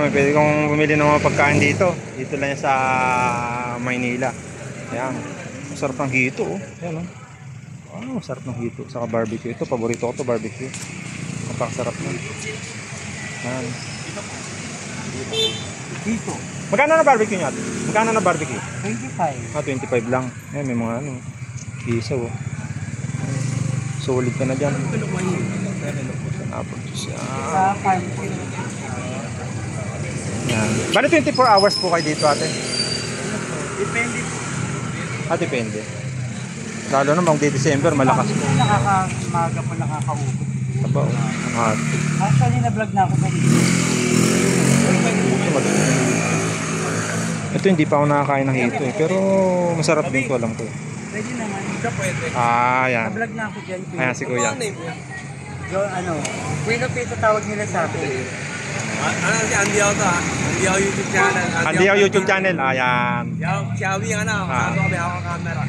may pwede kong bumili ng mga pagkain dito. Dito lang yan sa Maynila. Ayan. Masarap ng hito, oh. Ayan, oh. Wow, sarap ng hito. Saka barbecue. Ito, paborito ko to, barbecue. Napakasarap na. Ayan. Dito. Magkano na barbecue niya? Magkano na barbecue? 25. 25 lang. Ayan, may mga ano. Isaw, oh. Solid ka na dyan. Sa farm po. Yan. Bali 24 hours po kayo dito, ate? Depende po. Depende. Lalo na mga December, malakas po. Nakakamaga po nakakaubos. Aba, ang hati. Actually, na-vlog na ako sa dito. Ito hindi pa ako nakakain ng hito eh. Pero masarap din ko, alam ko. Pwede naman. Yan. Na-vlog na ako dyan. Ayan si Kuya. So, Queen of Pito tawag nila sa akin. Andy ako to ha. Andy ako YouTube channel. Andy ako YouTube channel. Ayan. Xiaomi ano. Saan ko kami ako camera.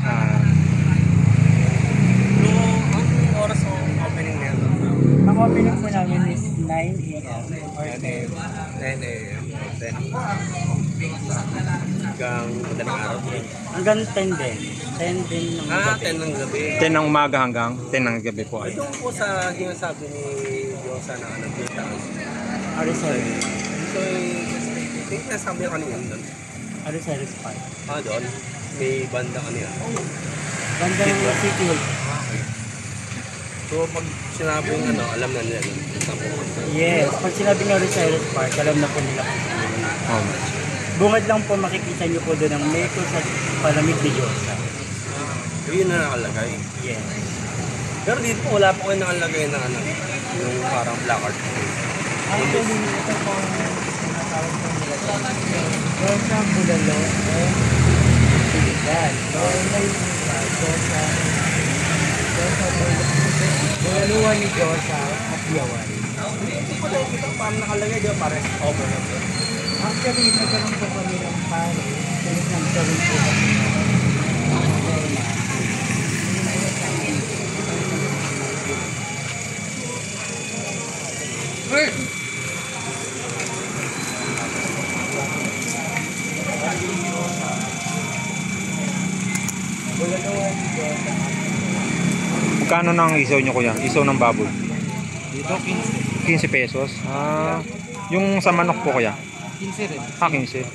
Ang oras ko opening na yun. Ang opening po namin is 9 a.m. or 10. 10 a.m. 10. Hanggang madaling araw. Hanggang 10 din. 10 din ng gabi. 10 ng gabi. 10 ng umaga hanggang 10 ng gabi po. Ito po sa ginasabi ni Diyosa na Pita. Ariseris. So, I think nasabi yung kanina doon. Ariseris Park. Doon. May banda kanina. Banda ng City Hall. So, pag sinabi yung alam na nila. Yes. Pag sinabi ng Ariseris Park, alam na po nila kung sino. Bungad lang po makikita nyo po doon ang Meko sa Palamig de Diyosa. Yun na nakalagay. Yes. Pero dito po, wala po kayo nakalagay na yung parang placard. Actually, ito po ang sinatawag po nila. Diyosa Bulalo and Siligan. So, may Diyosa Bulaluan ni Diyosa at Yawan. Hindi po tayo kita parang nakalagay. Di ba pares? Over na po. Actually, nagkaroon po kami ng pare. Since nagkaroon po kami Magkano ng isaw nyo, Kuya? Isaw ng baboy? dito 15. 15 pesos. Yung sa manok po, Kuya? 15 rin. 15.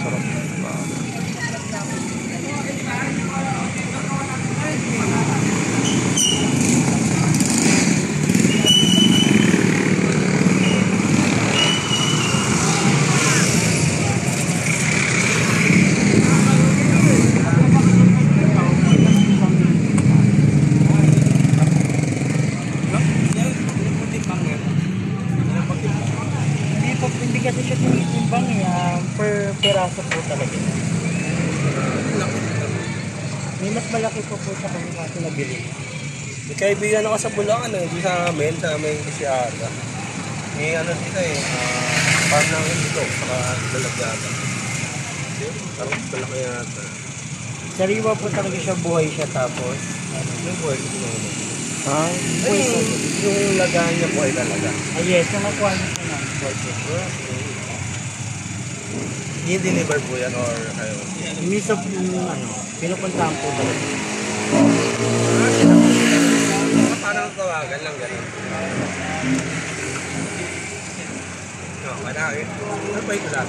Sarap. Hindi kasi siya tinitimbang per peraso po talaga. May mas malaki po sa kami natin nabili. May kaibigan ako sa Bulacan di sa amin, sa may Isyada. May dito farm lang dito, saka dalagyaga. Parang talaki yata. Sariwa po talaga siya, buhay siya tapos. Yung buhay ko naman. Yung lagahan niya buhay talaga. Yes, yung makuha niya po ng buhay. I-deliver po yan or kayo? Minsan pinupuntahan po talaga. Parang tawagan lang ganun. Malaki. Ano ba ito lang?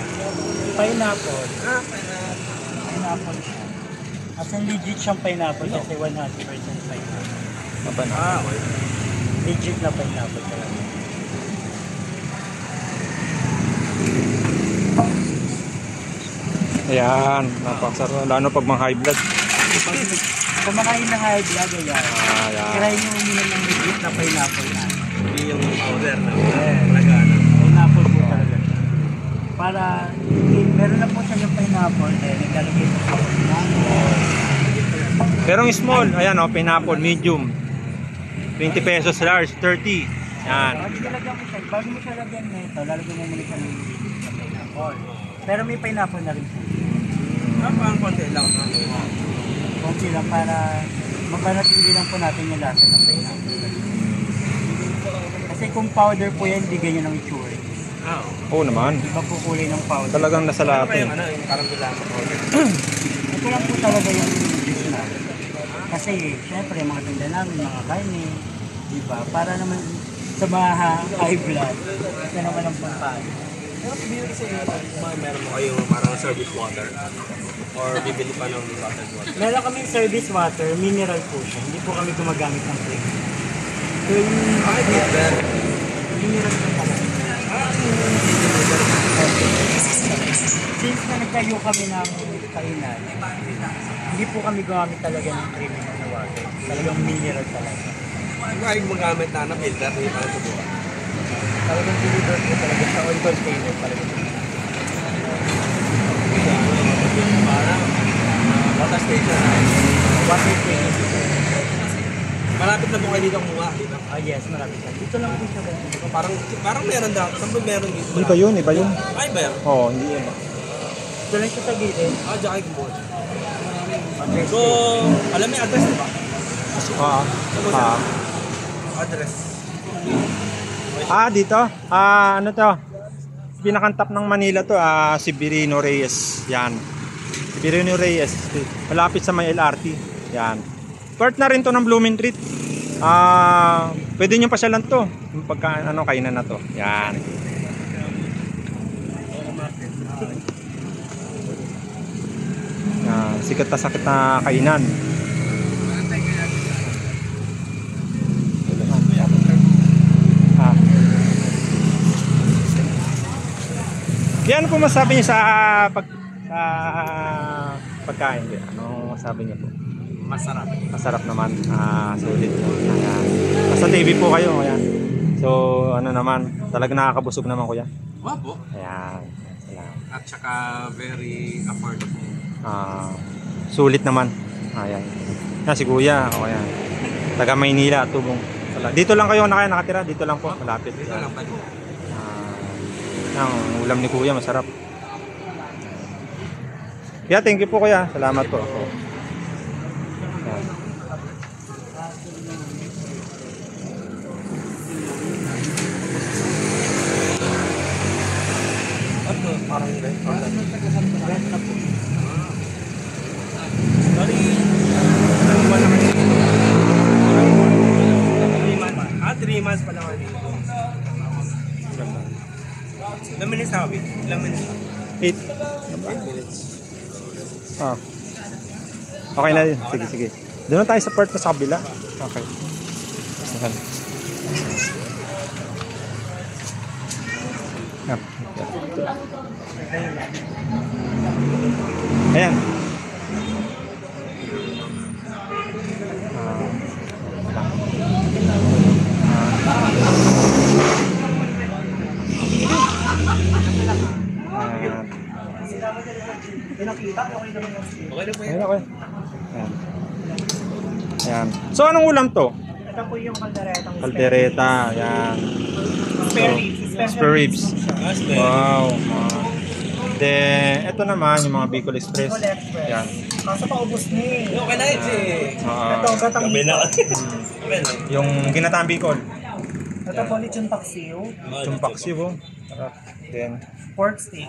Pineapple. Pineapple. Pineapple siya. As in legit siyang pineapple kasi 100% pineapple. Okay. Legit na pineapple talaga. Ayan, napakasarap. Lalo pag mga high blood. Kumakain ng high blood, ayan. Try nyo uminom ng legit na pineapple na. Hindi yung powder na lagana. Pineapple po talaga. Para, meron na po siya yung pineapple, naglalagay po sa Pero yung small, ayan pineapple, medium. 20 pesos large, 30. Yan. Bago mo siya lagyan nito, lalagyan mo muna siya ng pineapple. Pero may pineapple na rin po. Ang konti lang. Konti lang para mapanatili lang po natin yung lasa ng pineapple. Kasi kung powder po yan, hindi ganyan ang itsura. Oo naman. Iba po kulay ng powder. Talagang nasa lahat eh. Yung parang gulaman. Ito lang po talaga yung dish namin. Kasi, syempre, mga tinda namin, mga karne, di ba? Para naman sa mga high blood, ito naman ang pampano. Pero bibili kasi meron mo kayong parang service water or bibili pa ng bottled water. Meron kaming service water, mineral po siya. Hindi po kami gumagamit ng cream. So, yung mineral po talaga. Since na nagtayo kami ng kainan, hindi po kami gumamit talaga ng cream na water. Talagang mineral talaga. Kung ay gumagamit na ng filter, hindi pa subukan. Talagang deliver po talaga sa oil container talaga. Parang water station. Water station. Malapit na po kayo dito kumuha, dito. Ah yes, marami siya. Dito lang po siya. Parang meron daw. Saan ba meron dito? Iba yun, iba yun. Ay ba yan? Oo, hindi yun. Dito lang siya sa gilid. Diyan kayo kumuha. So, alam mo yung address, di ba? Address. Dito? Ano to? Pinakantap ng Manila to, Severino Reyes. Yan. Severino Reyes. Malapit sa may LRT. Yan. Part na rin to ng Blumentritt. Pwede nyo pasyalan to. Yung pagka, kainan na to. Yan. Sikat na sakit na kainan. Yan po masabi niyo sa pagkain. Ano masabi niyo po? Masarap. Masarap naman. Sulit. Ayan. Nasa TV po kayo. Ayan. So, ano naman, talagang nakakabusog naman kuya. Wapo. Ayan. Salamat. At saka very affordable. Sulit naman. Ayan. Si kuya. O, ayan. Taga Maynila, Tubong. Dito lang kayo nakatira. Dito lang po. Malapit. Dito lang pa. Ang ulam ni kuya masarap. Yeah, thank you po kuya. Salamat po. Yan. Ano? Parang restaurant. Sorry. 3 months pa lang. 3 months pa lang. Ilang minutes na kami? Ilang minutes na? 8 minutes. Okay na yun. Sige. Doon na tayo sa part na sa kabila. Okay. Ayan. Okay. Ayan. Ayan. So, anong ulam to? Ito po yung kalderetang Caldereta. Ayan. Spare ribs. Wow. Then, ito naman yung mga Bicol Express. Ayan. Kaso paubos ni. Okay na yun Ito, gatang Yung ginataang Bicol. Ito po lechon paksiw. Chumpaksiw. Then, Pork steak.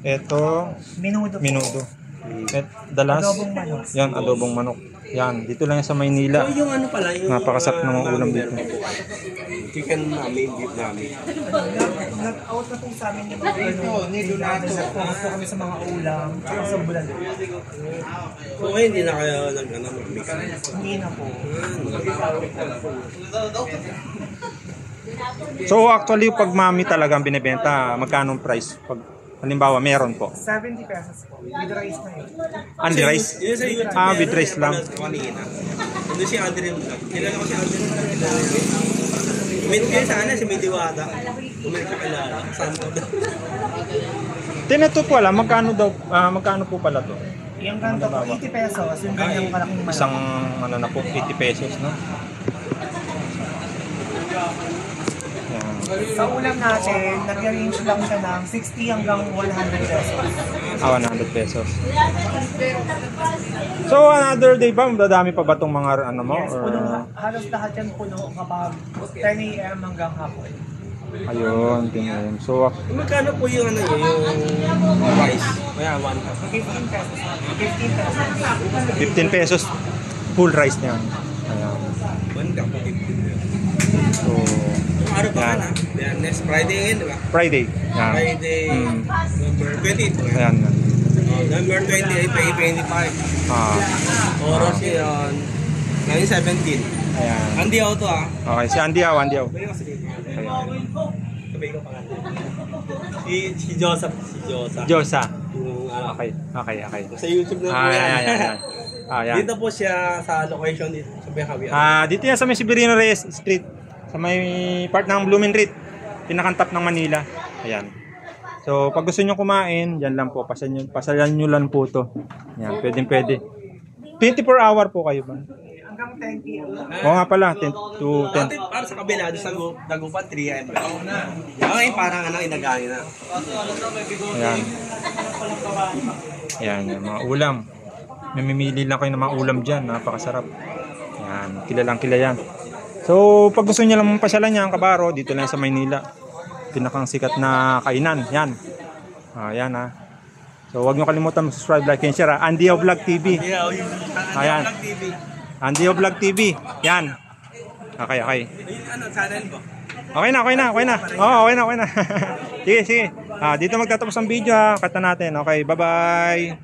ito, Minudo. dalas. Adobong manok. Yan, adobong manok. Yan, dito lang yan sa Maynila. So, yung ano pala, yung Napakasarap ng mga ulam dito. chicken namin, beef namin. Nag-out na po sa amin yung mga nag-focus po kami sa mga ulam tsaka sa bulan. So, hindi na kayo mag-mix. Hindi na po. So actually pag mami talagang binebenta, magkano ang price? Pag halimbawa meron po. 70 pesos po. With rice na yun. Only rice? Yun sa YouTube. With rice lang. Kanina. Hindi si Aldrin Vlog. Kilala ko si Aldrin Vlog. Meet kayo sana si May Diwata. Kung may kakilala. Saan ko daw? Tineto po alam, magkano po pala to? Yung ganito po, 80 pesos. Yung ganyang kalaking malaki. Isang ano na po, 80 pesos, no? Yan. Sa ulam natin, nag-range lang siya ng 60 hanggang 100 pesos. 100 pesos. So, another day ba? Dadami pa ba itong mga ano mo? Yes, Or... puno, halos lahat yan puno kapag 10 a.m. hanggang hapon. Ayun, tingnan. So, Magkano po yung ano yung price? Kaya 15 pesos. 15 15 pesos pesos. full rice niyan. Ayan. 1 ka po 15. So, Yung araw pa yan. na? Yan, next Friday yun, di ba? Friday. Yan. Friday, number 20. Ayan. Number 20 ay pay 25. Ah, Oras yun, 9:17. ayan. Andy ako to ah. Okay, si Andy Aw, Andy Aw. Sabay ko sige. Ayan. Sabay ko pangalan. Si Joseph. Si Joseph. Diyosa. Yung ano. Okay, okay, okay. Sa YouTube na po Ah, yan. ayan, ayan, ayan. Ah, ayan. Dito po siya sa location dito sa Bihawi. Dito yan sa may Severino Reyes Street. Sa may part ng Blooming Street. Pinakantap ng Manila. Ayan. So, pag gusto nyo kumain, dyan lang po. Pasalan nyo lang po to. Ayan, pwede. 24 hour po kayo ba? Hanggang 10 p.m. Oo nga pala, 10 to 10. Dati para sa kabila, doon sa Dagupan, 3 AM. Okay, parang ano, inagani na. Ayan. Ayan, yung mga ulam. Mamimili lang kayo ng mga ulam dyan. Napakasarap. Ayan, kilalang kilala yan. So, pag gusto nyo lang pasyalan yan, Kabaro, dito lang sa Maynila. Pinakang sikat na kainan. Yan. Ayan ha. So, huwag nyo kalimutan mag-subscribe, like, and share. Andy Aw Vlog TV. Yeah, yung Ayan. TV. Andy Aw Vlog TV. Yan. Okay. Yung ano, channel ko. Okay na. Oo, okay na. Sige. Dito magtatapos ang video ha. Kata natin. Okay, bye-bye.